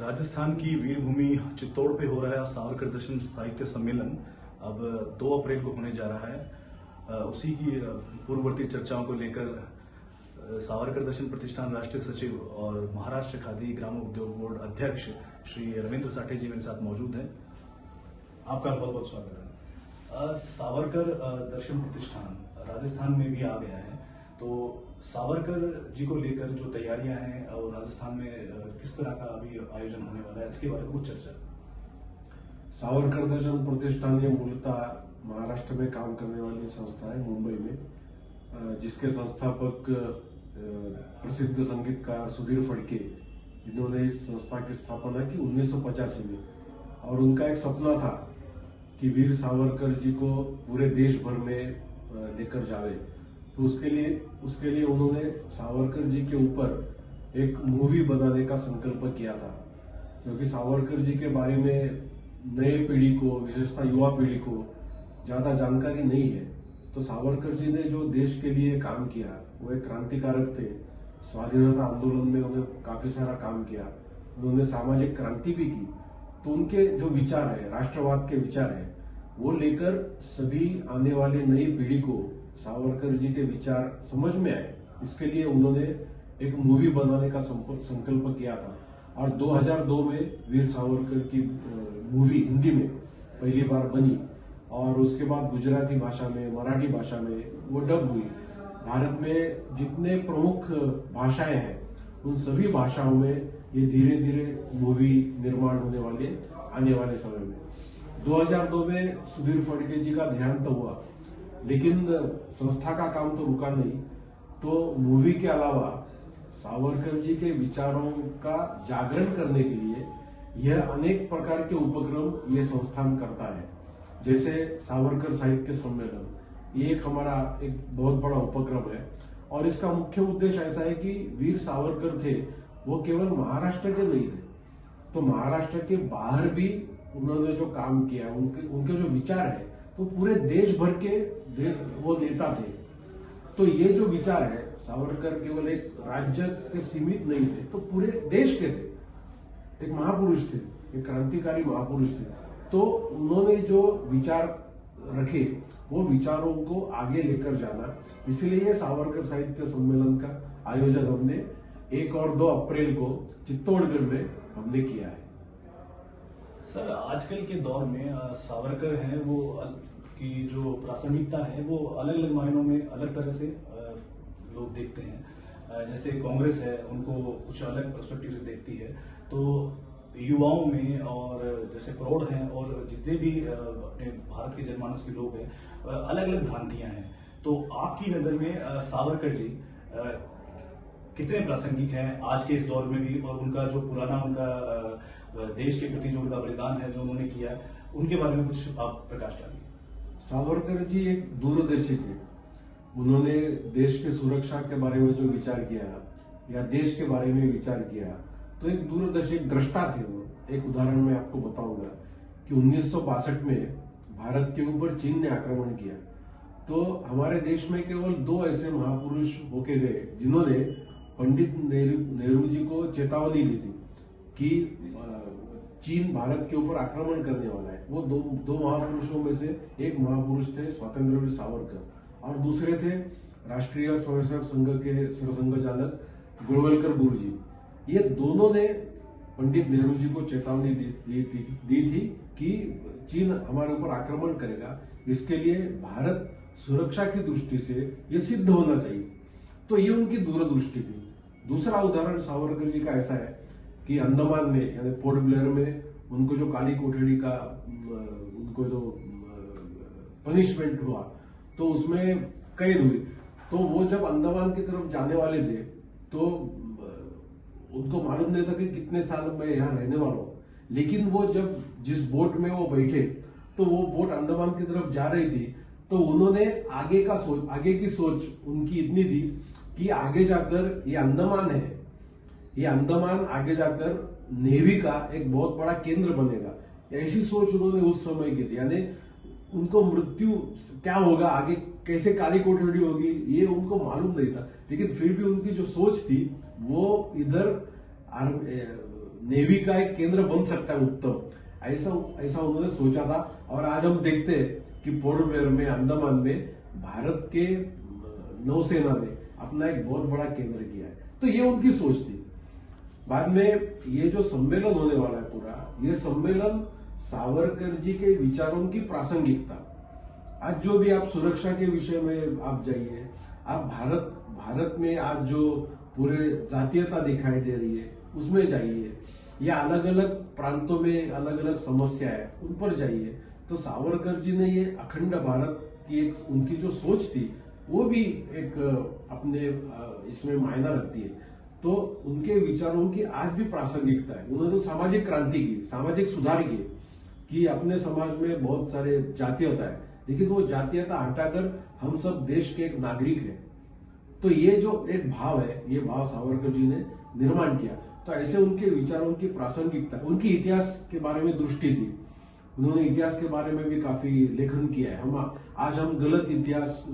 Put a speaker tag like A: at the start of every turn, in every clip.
A: राजस्थान की वीरभूमि चित्तौड़ पे हो रहा है सावरकर दर्शन साहित्य सम्मेलन। अब 2 अप्रैल को होने जा रहा है। उसी की पूर्ववर्ती चर्चाओं को लेकर सावरकर दर्शन प्रतिष्ठान राष्ट्रीय सचिव और महाराष्ट्र खादी ग्राम उद्योग बोर्ड अध्यक्ष श्री रविंद्र साठे जी मेरे साथ मौजूद हैं। आपका बहुत बहुत स्वागत है। सावरकर दर्शन प्रतिष्ठान राजस्थान में भी आ गया है, तो सावरकर जी को लेकर जो तैयारियां हैं और राजस्थान में किस तरह का अभी आयोजन होने वाला है, इसके बारे में कुछ चर्चा।
B: सावरकर दर्शन प्रतिष्ठान ये मूलतः महाराष्ट्र में काम करने वाली संस्था है मुंबई में, जिसके संस्थापक प्रसिद्ध संगीतकार सुधीर फडके, इन्होंने इस संस्था की स्थापना की 1985 में। और उनका एक सपना था कि वीर सावरकर जी को पूरे देश भर में लेकर जावे। तो उसके लिए उन्होंने सावरकर जी के ऊपर एक मूवी बनाने का संकल्प किया था, क्योंकि सावरकर जी के बारे में नए पीढ़ी को, विशेषतः युवा पीढ़ी को ज्यादा जानकारी नहीं है। तो सावरकर जी ने जो देश के लिए काम किया वो एक क्रांतिकारक थे। स्वाधीनता आंदोलन में उन्होंने काफी सारा काम किया, उन्होंने सामाजिक क्रांति भी की। तो उनके जो विचार है, राष्ट्रवाद के विचार है, वो लेकर सभी आने वाले नई पीढ़ी को सावरकर जी के विचार समझ में आए, इसके लिए उन्होंने एक मूवी बनाने का संकल्प किया था। और 2002 में वीर सावरकर की मूवी हिंदी में पहली बार बनी, और उसके बाद गुजराती भाषा में, मराठी भाषा में वो डब हुई। भारत में जितने प्रमुख भाषाएं हैं उन सभी भाषाओं में ये धीरे धीरे मूवी निर्माण होने वाले आने वाले समय में। 2002 में सुधीर फडके जी का देहांत हुआ, लेकिन संस्था का काम तो रुका नहीं। तो मूवी के अलावा सावरकर जी के विचारों का जागरण करने के लिए यह अनेक प्रकार के उपक्रम ये संस्थान करता है। जैसे सावरकर साहित्य सम्मेलन, ये हमारा एक बहुत बड़ा उपक्रम है। और इसका मुख्य उद्देश्य ऐसा है कि वीर सावरकर थे वो केवल महाराष्ट्र के नहीं थे, तो महाराष्ट्र के बाहर भी उन्होंने जो काम किया, उनके जो विचार है, तो पूरे देश भर के वो नेता थे। तो ये जो विचार है, सावरकर केवल एक राज्य के सीमित नहीं थे, तो पूरे देश के थे, एक महापुरुष थे, एक क्रांतिकारी महापुरुष थे। तो उन्होंने जो विचार रखे वो विचारों को आगे लेकर जाना, इसलिए सावरकर साहित्य सम्मेलन का आयोजन हमने 1 और 2 अप्रैल को चित्तौड़गढ़ में हमने किया है।
A: सर, आजकल के दौर में सावरकर हैं वो की जो प्रासंगिकता है वो अलग अलग मायनों में अलग तरह से लोग देखते हैं। जैसे कांग्रेस है, उनको कुछ अलग पर्सपेक्टिव से देखती है। तो युवाओं में और जैसे प्रौढ़ हैं और जितने भी अपने भारत के जनमानस के लोग हैं, अलग अलग भ्रांतियां हैं। तो आपकी नजर में सावरकर जी कितने प्रासंगिक हैं आज के इस दौर में भी, और उनका जो पुराना उनका देश के प्रति जो उनका बलिदान है जो उन्होंने किया, उनके बारे में कुछ आप प्रकाश डालिए।
B: सावरकर जी एक दूरदर्शी थे। उन्होंने देश की सुरक्षा के बारे में जो विचार किया या देश के बारे में विचार किया, तो एक दूरदर्शी दृष्टा थे वो। एक उदाहरण मैं आपको बताऊंगा कि 1962 में भारत के ऊपर चीन ने आक्रमण किया, तो हमारे देश में केवल 2 ऐसे महापुरुष होके गए जिन्होंने पंडित नेहरू जी को चेतावनी दी थी कि चीन भारत के ऊपर आक्रमण करने वाला है। वो दो महापुरुषों में से एक महापुरुष थे स्वतंत्रवीर सावरकर, और दूसरे थे राष्ट्रीय स्वयंसेवक संघ के सरसंघचालक गोळवलकर गुरुजी। ये दोनों ने पंडित नेहरू जी को चेतावनी दी थी कि चीन हमारे ऊपर आक्रमण करेगा, इसके लिए भारत सुरक्षा की दृष्टि से ये सिद्ध होना चाहिए। तो ये उनकी दूरदृष्टि थी। दूसरा उदाहरण सावरकर जी का ऐसा है कि अंडमान में, यानी पोर्ट ब्लेयर में उनको जो काली कोठड़ी का उनको जो पनिशमेंट हुआ, तो उसमें कैद हुई। तो वो जब अंडमान की तरफ जाने वाले थे, तो उनको मालूम नहीं था कि कितने साल मैं यहाँ रहने वाला हूं। लेकिन वो जब जिस बोट में वो बैठे, तो वो बोट अंडमान की तरफ जा रही थी, तो उन्होंने आगे की सोच उनकी इतनी थी कि आगे जाकर ये अंडमान है, ये अंडमान आगे जाकर नेवी का एक बहुत बड़ा केंद्र बनेगा। ऐसी सोच उन्होंने उस समय की थी। यानी उनको मृत्यु क्या होगा आगे, कैसे काली कोठड़ी होगी, ये उनको मालूम नहीं था। लेकिन फिर भी उनकी जो सोच थी वो इधर नेवी का एक केंद्र बन सकता है उत्तम, ऐसा ऐसा उन्होंने सोचा था। और आज हम देखते हैं कि पोर्ट ब्लेयर में, अंडमान में भारत के नौसेना ने अपना एक बहुत बड़ा केंद्र किया है। तो ये उनकी सोच थी। बाद में ये जो सम्मेलन होने वाला है पूरा, ये सम्मेलन सावरकर जी के विचारों की प्रासंगिकता, आज जो भी आप सुरक्षा के विषय में आप जाइए, आप भारत में आज जो पूरे जातीयता दिखाई दे रही है उसमें जाइए, या अलग अलग प्रांतों में अलग अलग समस्या है उन पर जाइए, तो सावरकर जी ने ये अखंड भारत की एक उनकी जो सोच थी वो भी एक अपने इसमें मायना रखती है। तो उनके विचारों की आज भी प्रासंगिकता है। उन्होंने तो सामाजिक क्रांति की, सामाजिक सुधार किए कि अपने समाज में बहुत सारे जातीयता है, लेकिन वो जातीयता हटाकर हम सब देश के एक नागरिक हैं। तो ये जो एक भाव है, ये भाव सावरकर जी ने निर्माण किया। तो ऐसे उनके विचारों की प्रासंगिकता, उनकी इतिहास के बारे में दृष्टि थी। उन्होंने इतिहास के बारे में भी काफी लेखन किया है। आज हम गलत इतिहास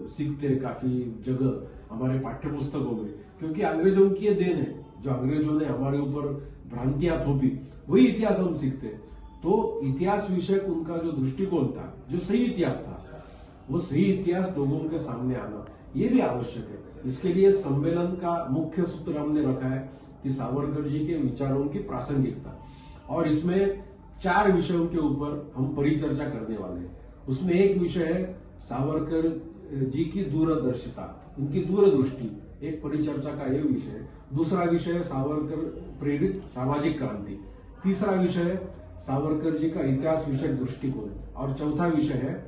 B: सीखते हैं काफी जगह हमारे पाठ्य पुस्तकों में, क्योंकि अंग्रेजों की ये देन है। जो अंग्रेजों ने हमारे ऊपर भ्रांतियां थोपी, वही इतिहास हम सीखते हैं। तो इतिहास विषयक उनका जो दृष्टिकोण था, जो सही इतिहास था, वो सही इतिहास लोगों के सामने आना ये भी आवश्यक है। इसके लिए सम्मेलन का मुख्य सूत्र हमने रखा है कि सावरकर जी के विचारों की प्रासंगिकता, और इसमें 4 विषयों के ऊपर हम परिचर्चा करने वाले हैं। उसमें एक विषय है सावरकर जी की दूरदर्शिता, उनकी दूरदृष्टि, एक परिचर्चा का यह विषय है। दूसरा विषय है सावरकर प्रेरित सामाजिक क्रांति। तीसरा विषय है सावरकर जी का इतिहास विषयक दृष्टिकोण, और चौथा विषय है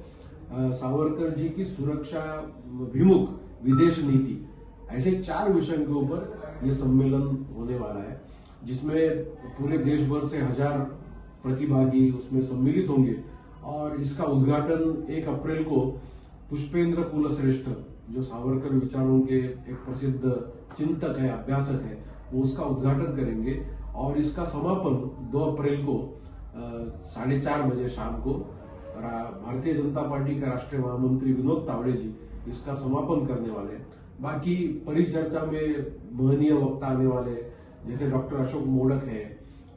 B: सावरकर जी की सुरक्षा विमुख विदेश नीति। ऐसे 4 विषयों के ऊपर ये सम्मेलन होने वाला है, जिसमें पूरे देश भर से 1000 प्रतिभागी उसमें सम्मिलित होंगे। और इसका उद्घाटन 1 अप्रैल को पुष्पेंद्र कुलश्रेष्ठ, जो सावरकर विचारों के एक प्रसिद्ध चिंतक है, अभ्यासक है, वो उसका उद्घाटन करेंगे। और इसका समापन 2 अप्रैल को 4:30 बजे शाम को भारतीय जनता पार्टी का राष्ट्रीय महामंत्री विनोद तावड़े जी इसका समापन करने वाले हैं। बाकी परिचर्चा में महनीय वक्ता आने वाले, जैसे डॉक्टर अशोक मोडक है,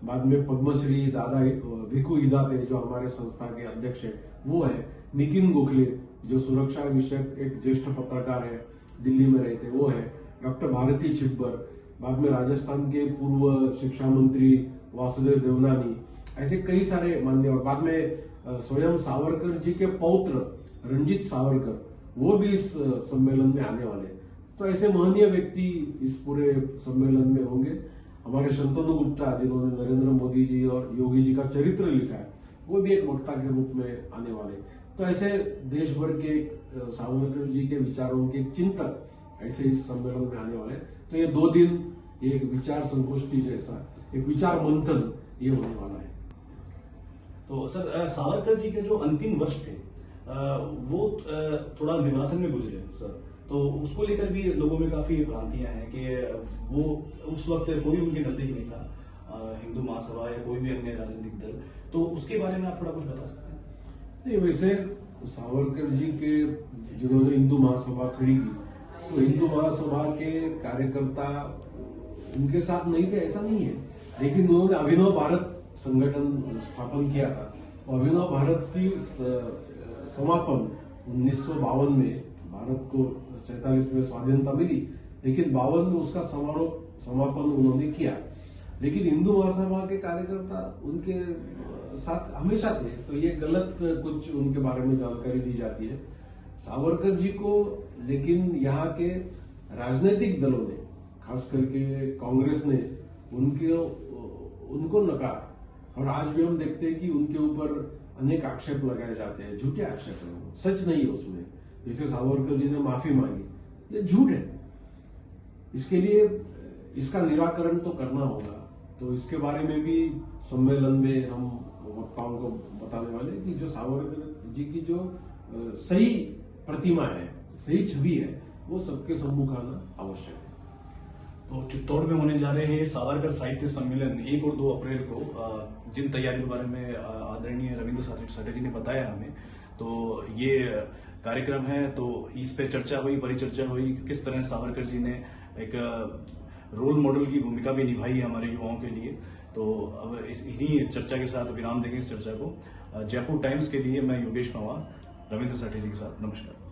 B: बाद में पद्मश्री दादा भिकू इदाते जो हमारे संस्था के अध्यक्ष है वो है, नितिन गोखले जो सुरक्षा विषयक एक ज्येष्ठ पत्रकार है, दिल्ली में रहते वो है, डॉक्टर भारती छिब्बर, बाद में राजस्थान के पूर्व शिक्षा मंत्री वासुदेव देवनानी, ऐसे कई सारे मान्यवर। बाद में स्वयं सावरकर जी के पौत्र रंजीत सावरकर वो भी इस सम्मेलन में आने वाले। तो ऐसे महनीय व्यक्ति इस पूरे सम्मेलन में होंगे। हमारे शंतनु गुप्ता, जिन्होंने नरेंद्र मोदी जी और योगी जी का चरित्र लिखा है, वो भी एक वक्ता के रूप में आने वाले। तो ऐसे देश भर के सावरकर जी के विचारों के चिंतक ऐसे इस सम्मेलन में आने वाले। तो ये 2 दिन एक विचार संगोष्ठी जैसा एक विचार मंथन ये होने वाला है।
A: तो सर, सावरकर जी के जो अंतिम वर्ष थे वो थोड़ा निर्वासन में गुजरे सर, तो उसको लेकर भी लोगों में काफी भ्रांतियां हैं कि वो उस वक्त कोई उनके नजदीक नहीं था, हिंदू महासभा या कोई भी अन्य राजनीतिक दल। तो उसके बारे में आप थोड़ा कुछ बता सकते हैं?
B: नहीं, वैसे सावरकर जी के जिन्होंने हिंदू महासभा खड़ी की, तो हिंदू महासभा के कार्यकर्ता उनके साथ नहीं थे ऐसा नहीं है, लेकिन उन्होंने अभिनव भारत संगठन स्थापन किया था। अभिनव भारत की समापन 1952 में, भारत को 47 में स्वाधीनता मिली, लेकिन 52 में उसका समापन उन्होंने किया। लेकिन हिंदू महासभा के कार्यकर्ता उनके साथ हमेशा थे, तो ये गलत कुछ उनके बारे में जानकारी दी जाती है सावरकर जी को। लेकिन यहाँ के राजनीतिक दलों ने, खास करके कांग्रेस ने उनको नकारा, और आज भी हम देखते हैं कि उनके ऊपर अनेक आक्षेप लगाए जाते हैं, झूठे आक्षेप हैं, सच नहीं है उसमें। जैसे सावरकर जी ने माफी मांगी, ये झूठ है। इसके लिए इसका निराकरण तो करना होगा। तो इसके बारे में भी सम्मेलन में हम वक्ताओं को बताने वाले कि जो सावरकर जी की जो सही प्रतिमा है, सही छवि है, वो सबके सम्मुख आना आवश्यक है।
A: तो चित्तौड़ में होने जा रहे हैं सावरकर साहित्य सम्मेलन 1 और 2 अप्रैल को, जिन तैयारियों के बारे में आदरणीय रविंद्र साठे जी ने बताया हमें, तो ये कार्यक्रम है। तो इस पे चर्चा हुई, परिचर्चा हुई, किस तरह सावरकर जी ने एक रोल मॉडल की भूमिका भी निभाई है हमारे युवाओं के लिए। तो अब इन्हीं चर्चा के साथ विराम देंगे इस चर्चा को। जयपुर टाइम्स के लिए मैं योगेश पंवार, रविंद्र साठे जी के साथ, नमस्कार।